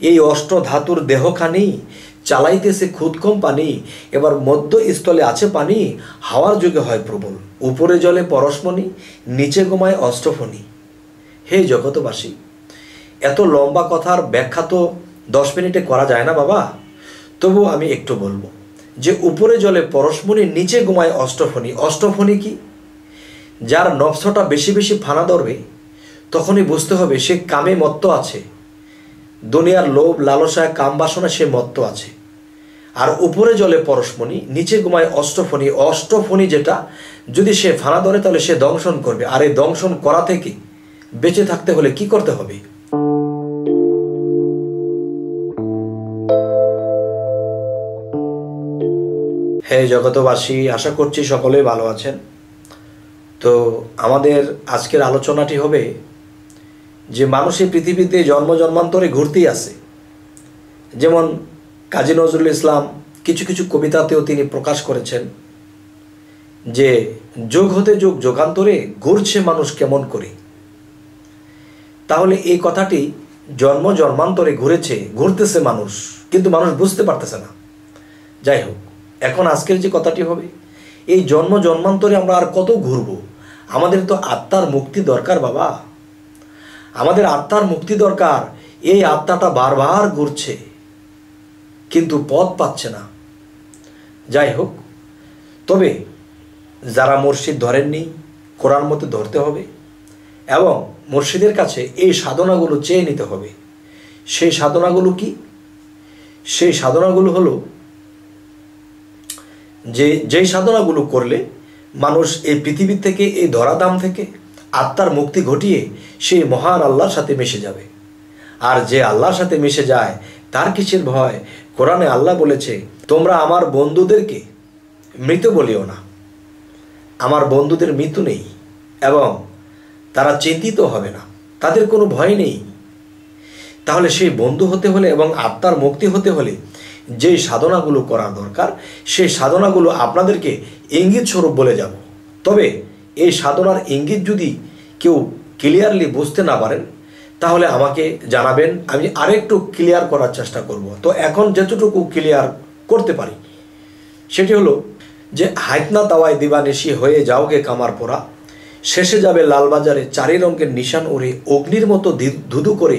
এই অষ্ট ধাতুর দেহখানি চালাইতেছে খুদ কম পানি, এবার মধ্য স্থলে আছে পানি, হাওয়ার যুগে হয় প্রবল, উপরে জলে পরশমণি, নিচে ঘুমায় অষ্টফণি। হে জগতবাসী, এত লম্বা কথার ব্যাখ্যা তো 10 মিনিটে করা যায় না বাবা। তবু আমি একটু বলবো যে উপরে জলে পরশমণি, নিচে ঘুমায় অষ্টফণি। অষ্টফণি কি? যার নফসটা বেশি বেশি ফানা ধরবে তখনই বুঝতে হবে সে কামে মত্ত আছে, দুনিয়ার লোভ লালসায় কাম বাসনা সে মত্ত আছে। আর উপরে জলে পরশমণি, নিচে ঘুমায় অষ্টফণি। অষ্টফণি যেটা যদি সে ফানা ধরে তাহলে সে দংশন করবে। আর এই দংশন করা থেকে বেঁচে থাকতে হলে কি করতে হবে? হে জগতবাসী, আশা করছি সকলেই ভালো আছেন। তো আমাদের আজকের আলোচনাটি হবে যে মানুষের পৃথিবীতে জন্ম জন্মান্তরে ঘুরতেই আছে। যেমন কাজী নজরুল ইসলাম কিছু কিছু কবিতাতেও তিনি প্রকাশ করেছেন যে যুগ হতে যুগ যুগান্তরে ঘুরছে মানুষ কেমন করে। তাহলে এই কথাটি জন্ম জন্মান্তরে ঘুরতেছে মানুষ, কিন্তু মানুষ বুঝতে পারতেছে না। যাই হোক, এখন আজকের যে কথাটি হবে, এই জন্ম জন্মান্তরে আমরা আর কত ঘুরব? আমাদের তো আত্মার মুক্তি দরকার বাবা, আমাদের আত্মার মুক্তি দরকার। এই আত্মাটা বারবার ঘুরছে কিন্তু পথ পাচ্ছে না। যাই হোক, তবে যারা মুর্শিদ ধরেননি, কোরআন মতে ধরতে হবে এবং মুর্শিদের কাছে এই সাধনাগুলো চেয়ে নিতে হবে। সেই সাধনাগুলো কি? সেই সাধনাগুলো হলো যেই সাধনাগুলো করলে মানুষ এই পৃথিবী থেকে, এই ধরাধাম থেকে আত্মার মুক্তি ঘটিয়ে সেই মহান আল্লাহর সাথে মিশে যাবে। আর যে আল্লাহর সাথে মিশে যায় তার কিসের ভয়? কোরআনে আল্লাহ বলেছে, তোমরা আমার বন্ধুদেরকে মৃত বলিও না। আমার বন্ধুদের মৃত্যু নেই এবং তারা চিন্তিত হবে না, তাদের কোনো ভয় নেই। তাহলে সেই বন্ধু হতে হলে এবং আত্মার মুক্তি হতে হলে যেই সাধনাগুলো করা দরকার, সেই সাধনাগুলো আপনাদেরকে ইঙ্গিত স্বরূপ বলে যাব। তবে এই সাধনার ইঙ্গিত যদি কেউ ক্লিয়ারলি বুঝতে না পারেন তাহলে আমাকে জানাবেন, আমি আরেকটু ক্লিয়ার করার চেষ্টা করব। তো এখন যতটুকু ক্লিয়ার করতে পারি সেটি হলো যে হাইতনা তাওয়ায় দিবানিশি হয়ে যাওগে কামার পোড়া, শেষে যাবে লালবাজারে চারি রঙের নিশান ওরে, অগ্নির মতো ধুধু করে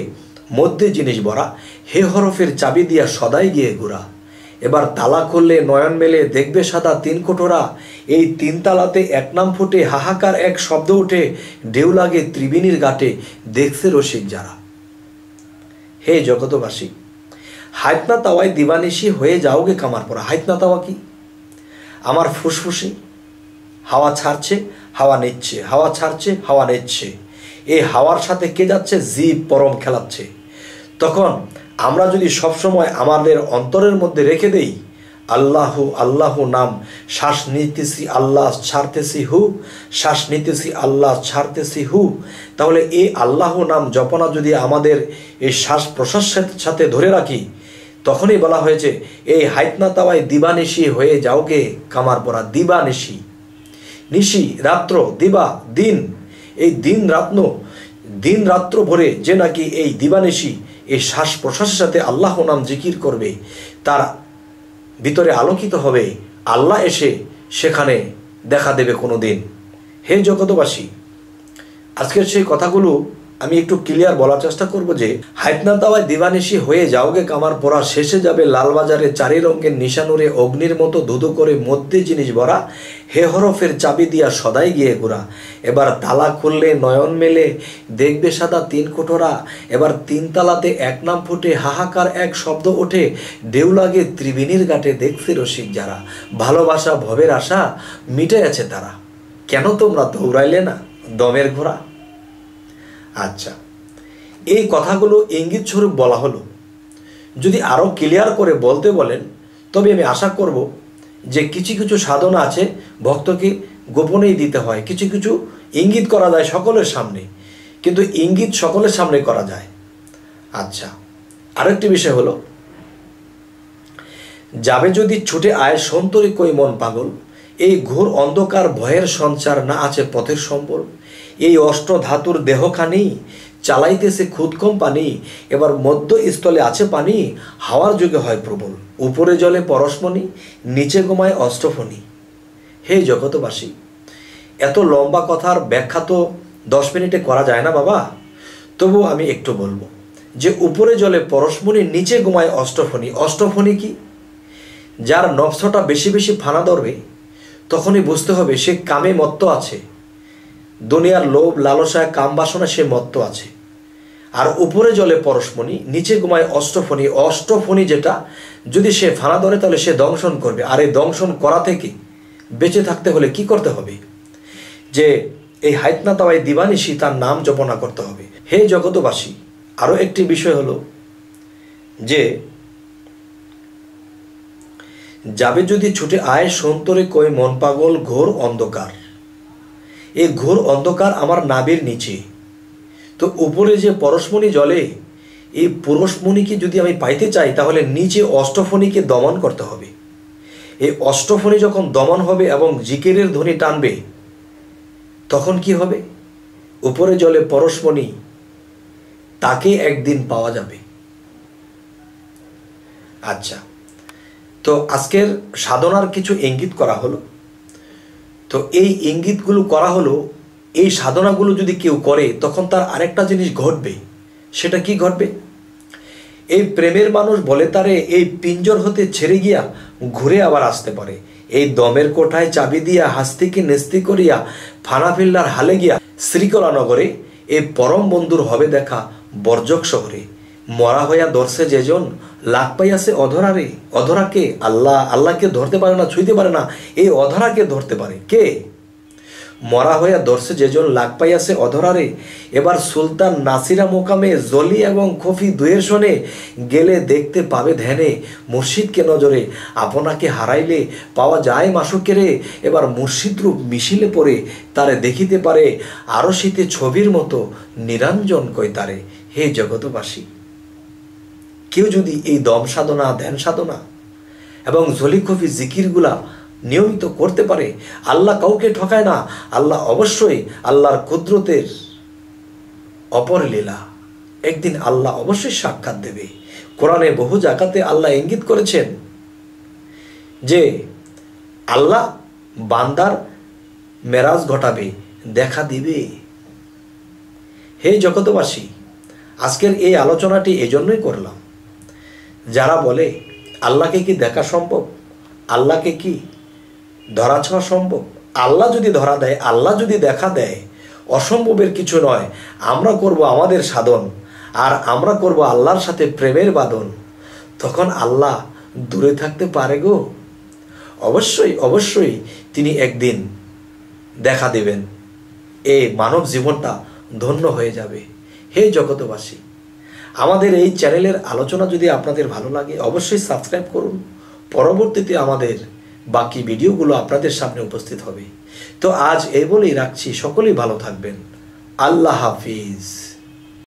মধ্যে জিনিস ভরা, হে হরফের চাবি দিয়া সদাই গিয়ে ঘোরা। এবার তালা খুললে নয়ন মেলে দেখবে সাদা 3 কোঠরা, এই 3 তালাতে এক নাম ফুটে, হাহাকার এক শব্দ উঠে, ঢেউ লাগে ত্রিবেণীর ঘাটে দেখছে রসিক যারা। হে জগতবাসী, হাইতনা তাওয়ায় দিবানিশি হয়ে যাওগে কামার পরা। হাইতনা তাওয়া কি? আমার ফুসফুসে হাওয়া ছাড়ছে, হাওয়া নিচ্ছে, হাওয়া ছাড়ছে, হাওয়া নিচ্ছে। এই হাওয়ার সাথে কে যাচ্ছে? জীব পরম খেলাচ্ছে। তখন আমরা যদি সবসময় আমাদের অন্তরের মধ্যে রেখে দেই আল্লাহু আল্লাহু নাম, শ্বাস নিতেছি আল্লাহ ছাড়তেছি হু, শ্বাস নিতেছি আল্লাহ ছাড়তেছি হু, তাহলে এই আল্লাহু নাম জপনা যদি আমাদের এই শ্বাস প্রশ্বাসের সাথে ধরে রাখি, তখনই বলা হয়েছে এই হাইতনা তাওয়ায় দিবানিশি হয়ে যাওগে কামার পরা। দিবানিশি, নিশি রাত্র, দিবা দিন, এই দিন রাত্র ভরে যে নাকি এই দিবানিশি এই শ্বাস প্রশ্বাসের সাথে আল্লাহ নাম জিকির করবে, তার ভিতরে আলোকিত হবে, আল্লাহ এসে সেখানে দেখা দেবে কোনো দিন। হে জগতবাসী, আজকের সেই কথাগুলো আমি একটু ক্লিয়ার বলার চেষ্টা করব যে হাইতনা তাওয়ায় দিবানিশি হয়ে যাওগে কামার পরা, শেষে যাবে লালবাজারে চারি রঙের নিশানুরে, অগ্নির মতো ধুধু করে মধ্যে জিনিস ভরা, হে হরফের চাবি দিয়া সদাই গিয়ে ঘোরা। এবার তালা খুললে নয়ন মেলে দেখবে সাদা 3 কোঠরা, এবার 3 তালাতে এক নাম ফুটে, হাহাকার এক শব্দ ওঠে, ঢেউ লাগে ত্রিবেণীর ঘাটে দেখছে রসিক যারা। ভালোবাসা ভবের আশা মিটে আছে তারা, কেন তোমরা দৌড়াইলে না দমের ঘোড়া? আচ্ছা, এই কথাগুলো ইঙ্গিত স্বরূপ বলা হলো। যদি আরও ক্লিয়ার করে বলতে বলেন তবে আমি আশা করব যে কিছু কিছু সাধনা আছে ভক্তকে গোপনেই দিতে হয়, কিছু কিছু ইঙ্গিত করা যায় সকলের সামনে, কিন্তু ইঙ্গিত সকলের সামনে করা যায়। আচ্ছা, আরেকটি বিষয় হলো, যাবে যদি ছুটে আয় সন্তরি কই মন পাগল, এই ঘোর অন্ধকার ভয়ের সঞ্চার না আছে পথের সম্বল, এই অষ্ট ধাতুর দেহখানি চালাইতেছে খুদ কম পানি, এবার মধ্যস্থলে আছে পানি, হাওয়ার যুগে হয় প্রবল, উপরে জলে পরশমণি, নিচে ঘুমায় অষ্টফণি। হে জগতবাসী, এত লম্বা কথার ব্যাখ্যা তো 10 মিনিটে করা যায় না বাবা, তবু আমি একটু বলবো যে উপরে জলে পরশমণি, নিচে ঘুমায় অষ্টফণি। অষ্টফণি কি? যার নফসটা বেশি বেশি ফানা ধরবে তখনই বুঝতে হবে সে কামে মত্ত আছে, দুনিয়ার লোভ লালসায় কাম বাসনা সে মত্ত আছে। আর উপরে জলে পরশমণি, নিচে ঘুমায় অষ্টফণি। অষ্টফণি যেটা যদি সে ফানা ধরে তাহলে সে দংশন করবে। আর এই দংশন করা থেকে বেঁচে থাকতে হলে কি করতে হবে? যে এই হাইতনা তাওয়াই দিবানিশি তার নাম জপনা করতে হবে। হে জগতবাসী, আরও একটি বিষয় হলো যে যাবে যদি ছুটে আয় সন্তরে কই মন পাগল ঘোর অন্ধকার। এই ঘোর অন্ধকার আমার নাভির নিচে, তো উপরে যে পরশমণি জলে, এই পরশমণিকে যদি আমি পাইতে চাই তাহলে নিচে অষ্টফণিকে দমন করতে হবে। এই অষ্টফণি যখন দমন হবে এবং জিকিরের ধ্বনি টানবে তখন কি হবে? উপরে জলে পরশমণি তাকে একদিন পাওয়া যাবে। আচ্ছা, তো আজকের সাধনার কিছু ইঙ্গিত করা হলো। তো এই ইঙ্গিতগুলো করা হলো, এই সাধনাগুলো যদি কেউ করে তখন তার আরেকটা জিনিস ঘটবে। সেটা কি ঘটবে? এই প্রেমের মানুষ বলে তারে এই পিঞ্জর হতে ছেড়ে গিয়া ঘুরে আবার আসতে পারে। এই দমের কোঠায় চাবি দিয়া হাস্তিকে নেস্তি করিয়া ফানাফিল্লার হালে গিয়া শ্রীকলা নগরে এই পরম বন্ধুর হবে দেখা বর্জক শহরে। মরা হইয়া ধরছে যেজন লাগ পাইয়াছে অধরারে। অধরাকে আল্লাহ, আল্লাহকে ধরতে পারে না, ছুঁইতে পারে না, এই অধরাকে ধরতে পারে কে? মরা হইয়া ধরছে যেজন লাগ পাইয়াছে অধরারে। এবার সুলতান নাসিরা মোকামে জলি এবং খফি দুয়ের শোনে গেলে দেখতে পাবে ধ্যানে মুর্শিদকে নজরে। আপনাকে হারাইলে পাওয়া যায় মাসুকেরে। এবার মুর্শিদ রূপ মিশিলে পরে তারে দেখিতে পারে আরো শীতে ছবির মতো নিরঞ্জন কই তারে। হে জগতবাসী, কেউ যদি এই দম সাধনা, ধ্যান সাধনা এবং জলি খফি জিকিরগুলা নিয়মিত করতে পারে, আল্লাহ কাউকে ঠকায় না। আল্লাহ অবশ্যই, আল্লাহর কুদরতের অপর লীলা, একদিন আল্লাহ অবশ্যই সাক্ষাৎ দেবে। কোরআনে বহু জায়গাতে আল্লাহ ইঙ্গিত করেছেন যে আল্লাহ বান্দার মেরাজ ঘটাবে, দেখা দিবে। হে জগতবাসী, আজকের এই আলোচনাটি এজন্যই করলাম, যারা বলে আল্লাহকে কি দেখা সম্ভব, আল্লাহকে কি ধরা ছোঁয়া সম্ভব? আল্লাহ যদি ধরা দেয়, আল্লাহ যদি দেখা দেয়, অসম্ভবের কিছু নয়। আমরা করব আমাদের সাধন, আর আমরা করব আল্লাহর সাথে প্রেমের বাঁধন। তখন আল্লাহ দূরে থাকতে পারে গো? অবশ্যই অবশ্যই তিনি একদিন দেখা দেবেন, এই মানব জীবনটা ধন্য হয়ে যাবে। হে জগতবাসী, আমাদের এই চ্যানেলের আলোচনা যদি আপনাদের ভালো লাগে অবশ্যই সাবস্ক্রাইব করুন। পরবর্তীতে আমাদের বাকি ভিডিওগুলো আপনাদের সামনে উপস্থিত হবে। তো আজ এই বলেই রাখছি, সকলেই ভালো থাকবেন। আল্লাহ হাফিজ।